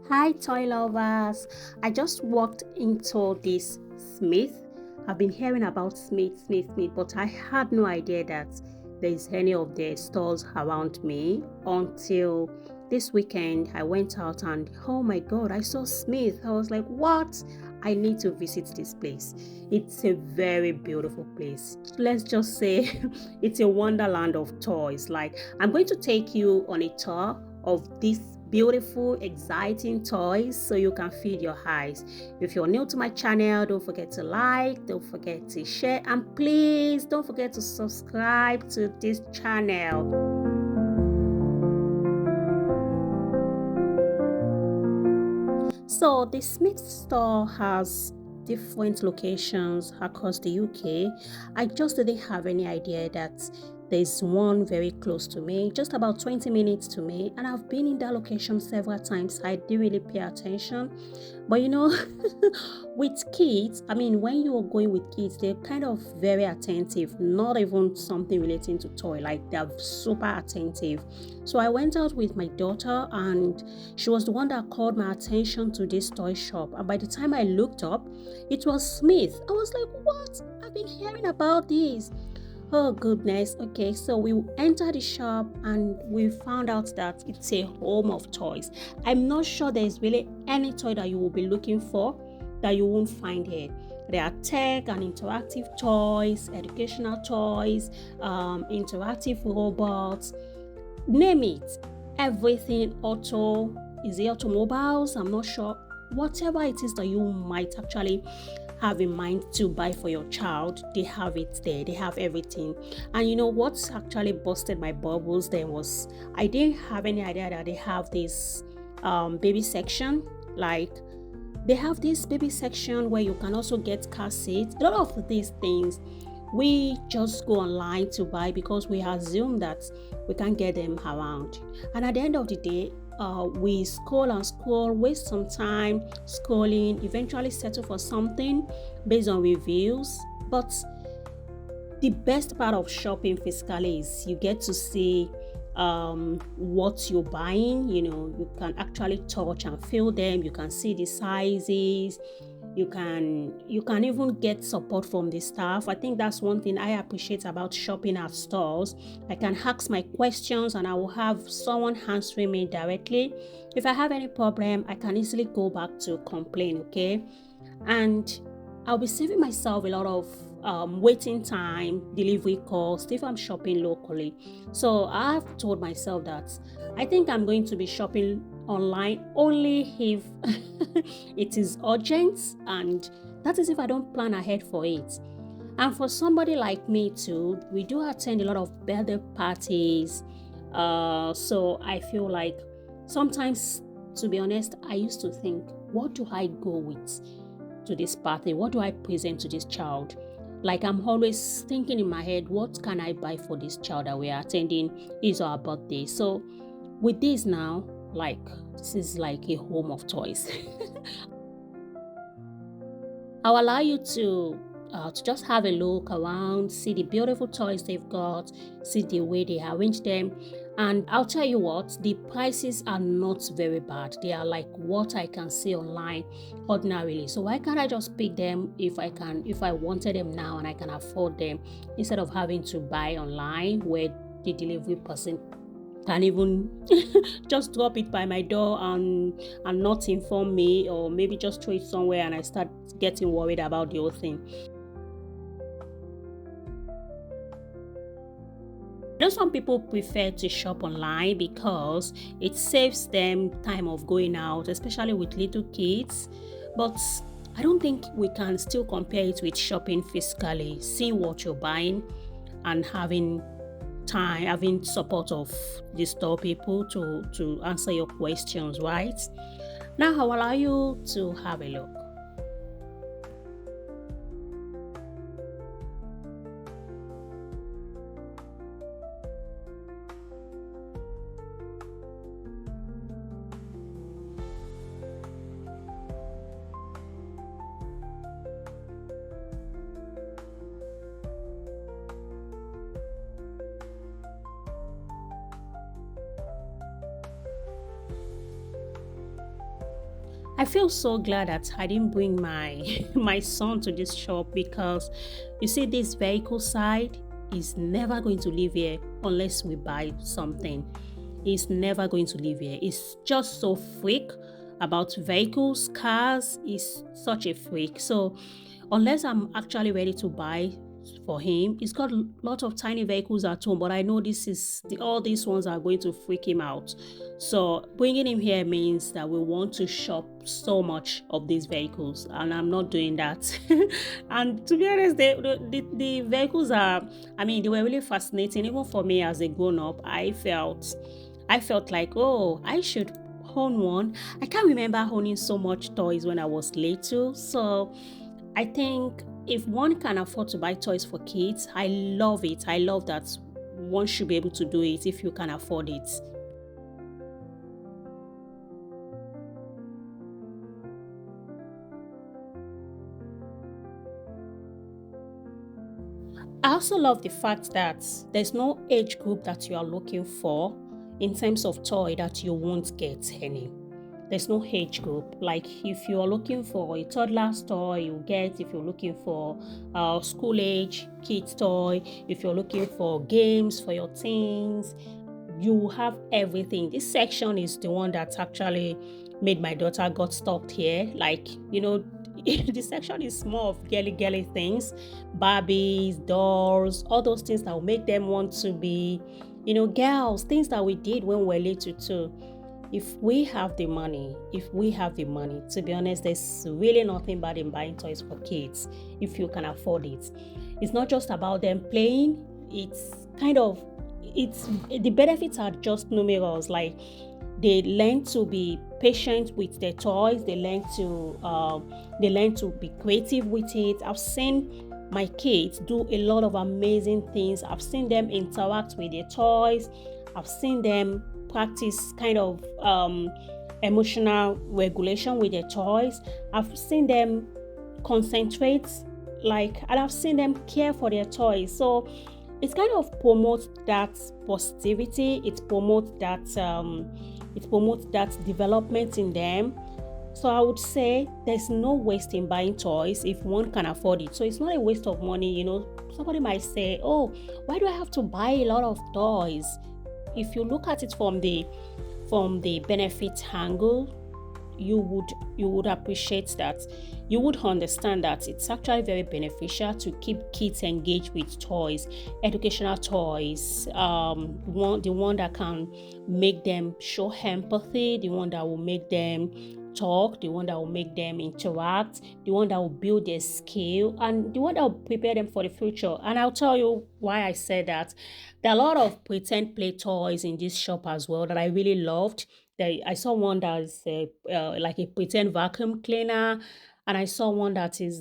Hi, toy lovers. I just walked into this Smith. I've been hearing about Smith, but I had no idea that there is any of their stores around me until this weekend. I went out and oh my god, I saw Smith. I was like, what? I need to visit this place. It's a very beautiful place. Let's just say it's a wonderland of toys. Like, I'm going to take you on a tour of this beautiful, exciting toys so you can feed your eyes. If you're new to my channel, don't forget to like, don't forget to share, and please don't forget to subscribe to this channel. So the Smith store has different locations across the UK. I just didn't have any idea that there's one very close to me, just about 20 minutes to me, and I've been in that location several times. I didn't really pay attention. But with kids, I mean, when you are going with kids, they're kind of very attentive, not even something relating to toy, like they're super attentive. So I went out with my daughter, and she was the one that called my attention to this toy shop. And by the time I looked up, it was Smith. I was like, what? I've been hearing about this. Oh goodness. Okay, so we entered the shop and we found out that it's a home of toys. I'm not sure there's really any toy that you will be looking for that you won't find here. There are tech and interactive toys, educational toys, interactive robots, name it. Everything auto, is it automobiles? I'm not sure. Whatever it is that you might actually have in mind to buy for your child, they have it there. They have everything. And you know what's actually busted my bubbles then was I didn't have any idea that they have this baby section. Like, they have this baby section where you can also get car seats. A lot of these things we just go online to buy because we assume that we can get them around. And at the end of the day, we scroll and scroll, waste some time scrolling, eventually settle for something based on reviews. But the best part of shopping physically is you get to see what you're buying. You can actually touch and feel them. You can see the sizes. You can even get support from the staff. I think that's one thing I appreciate about shopping at stores. I can ask my questions and I will have someone answering me directly. If I have any problem, I can easily go back to complain. Okay, and I'll be saving myself a lot of waiting time, delivery cost if I'm shopping locally. So I've told myself that I think I'm going to be shopping online only if it is urgent, and that is if I don't plan ahead for it. And for somebody like me too, we do attend a lot of birthday parties. So I feel like sometimes, to be honest, I used to think, what do I go with to this party? What do I present to this child? Like, I'm always thinking in my head, what can I buy for this child that we are attending his or her birthday? So with this now, like, this is like a home of toys. I'll allow you to just have a look around, see the beautiful toys they've got, see the way they arrange them. And I'll tell you what, the prices are not very bad. They are like what I can see online ordinarily. So why can't I just pick them if I wanted them now and I can afford them, instead of having to buy online where the delivery person can even just drop it by my door and not inform me, or maybe just throw it somewhere and I start getting worried about the whole thing. I know some people prefer to shop online because it saves them time of going out, especially with little kids. But I don't think we can still compare it with shopping physically, seeing what you're buying and having time, having support of the store people to answer your questions, right? Now I'll allow you to have a look. I feel so glad that I didn't bring my my son to this shop because you see this vehicle side is never going to live here unless we buy something. He's never going to live here. He's just so freak about vehicles, cars. He's such a freak. So unless I'm actually ready to buy for him, he's got a lot of tiny vehicles at home, but I know all these ones are going to freak him out. So bringing him here means that we want to shop so much of these vehicles, and I'm not doing that. And to be honest, the vehicles are, I mean, they were really fascinating. Even for me as a grown up, I felt like, oh, I should own one. I can't remember owning so much toys when I was little. So I think if one can afford to buy toys for kids, I love it. I love that one should be able to do it if you can afford it. I also love the fact that there's no age group that you are looking for in terms of toy that you won't get any. There's no age group. Like if you're looking for a toddler's toy, you get. If you're looking for school age kids toy, if you're looking for games for your teens, you have everything. This section is the one that actually made my daughter got stuck here. Like, the section is more of girly things, Barbies, dolls, all those things that will make them want to be, girls, things that we did when we were little too. If we have the money, to be honest, there's really nothing bad in buying toys for kids if you can afford it. It's not just about them playing, it's kind of it's the benefits are just numerous. Like they learn to be patient with their toys, they learn to be creative with it. I've seen my kids do a lot of amazing things. I've seen them interact with their toys. I've seen them practice kind of emotional regulation with their toys. I've seen them concentrate, and I've seen them care for their toys. So it kind of promotes that positivity. It promotes that development in them. So I would say there's no waste in buying toys if one can afford it. So it's not a waste of money. Somebody might say, "Oh, why do I have to buy a lot of toys?" If you look at it from the benefit angle, you would appreciate that. You would understand that it's actually very beneficial to keep kids engaged with toys, educational toys, the one that can make them show empathy, the one that will make them talk, the one that will make them interact, the one that will build their skill, and the one that will prepare them for the future. And I'll tell you why I said that. There are a lot of pretend play toys in this shop as well that I really loved. I saw one that's like a pretend vacuum cleaner, and I saw one that is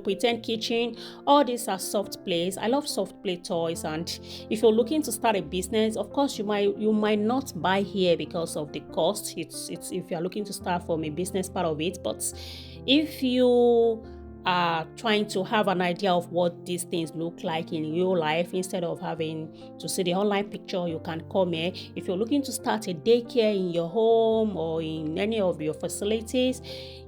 pretend kitchen. All these are soft plays. I love soft play toys, and if you're looking to start a business, of course you might not buy here because of the cost. It's if you're looking to start from a business part of it, but if you are trying to have an idea of what these things look like in real life instead of having to see the online picture, you can come here. If you're looking to start a daycare in your home or in any of your facilities,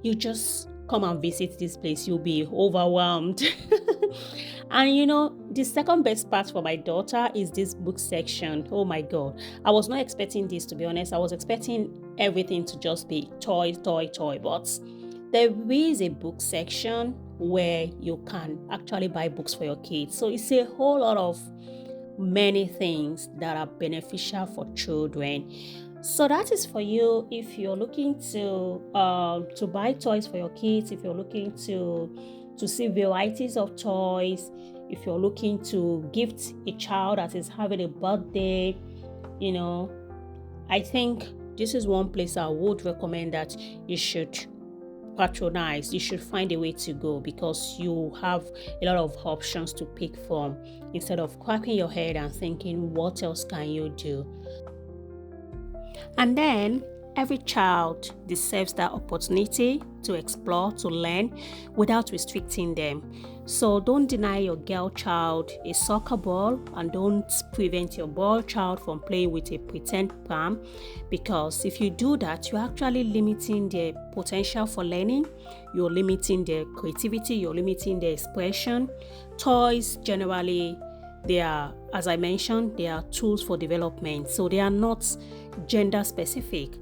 you just come and visit this place. You'll be overwhelmed. And the second best part for my daughter is this book section. Oh my god, I was not expecting this, to be honest. I was expecting everything to just be toy, but there is a book section where you can actually buy books for your kids. So it's a whole lot of many things that are beneficial for children. So that is for you if you're looking to buy toys for your kids, if you're looking to see varieties of toys, if you're looking to gift a child that is having a birthday. I think this is one place I would recommend that you should patronize. You should find a way to go because you have a lot of options to pick from instead of cracking your head and thinking, what else can you do? And then every child deserves that opportunity to explore, to learn without restricting them. So don't deny your girl child a soccer ball, and don't prevent your boy child from playing with a pretend palm, because if you do that, you're actually limiting their potential for learning, you're limiting their creativity, you're limiting their expression. Toys generally, they are, as I mentioned, they are tools for development, so they are not gender specific.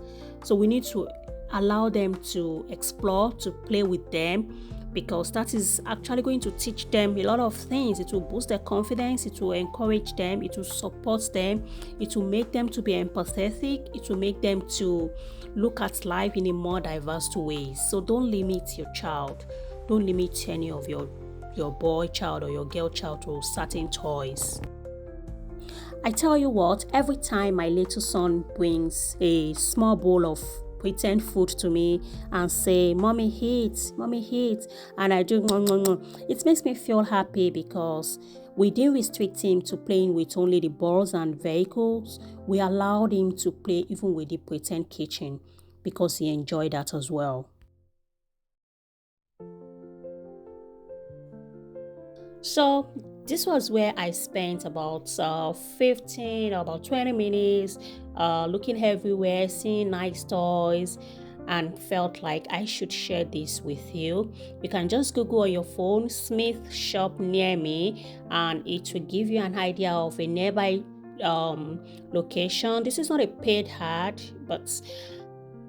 So we need to allow them to explore, to play with them, because that is actually going to teach them a lot of things. It will boost their confidence, it will encourage them, it will support them, it will make them to be empathetic, it will make them to look at life in a more diverse way. So don't limit your child, don't limit any of your boy child or your girl child to certain toys. I tell you what, every time my little son brings a small bowl of pretend food to me and say, mommy eat, and I do, it makes me feel happy, because we didn't restrict him to playing with only the balls and vehicles. We allowed him to play even with the pretend kitchen, because he enjoyed that as well. So this was where I spent about 15 or about 20 minutes looking everywhere, seeing nice toys, and felt like I should share this with you. You can just Google on your phone Smith shop near me, and it will give you an idea of a nearby location. This is not a paid ad, but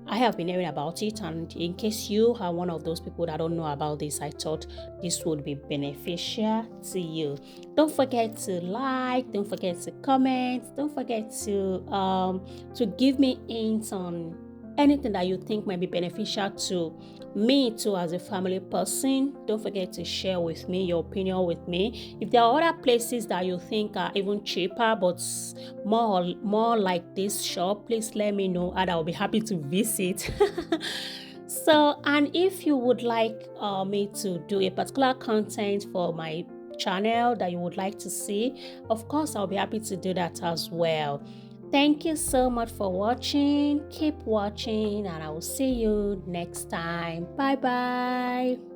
I have been hearing about it, and in case you are one of those people that don't know about this, I thought this would be beneficial to you. Don't forget to like, don't forget to comment, don't forget to give me hints on anything that you think might be beneficial to me too as a family person. Don't forget to share with me your opinion with me. If there are other places that you think are even cheaper but more like this shop, please let me know, and I'll be happy to visit. So, and if you would like me to do a particular content for my channel that you would like to see, of course I'll be happy to do that as well. Thank you so much for watching. Keep watching, and I will see you next time. Bye bye.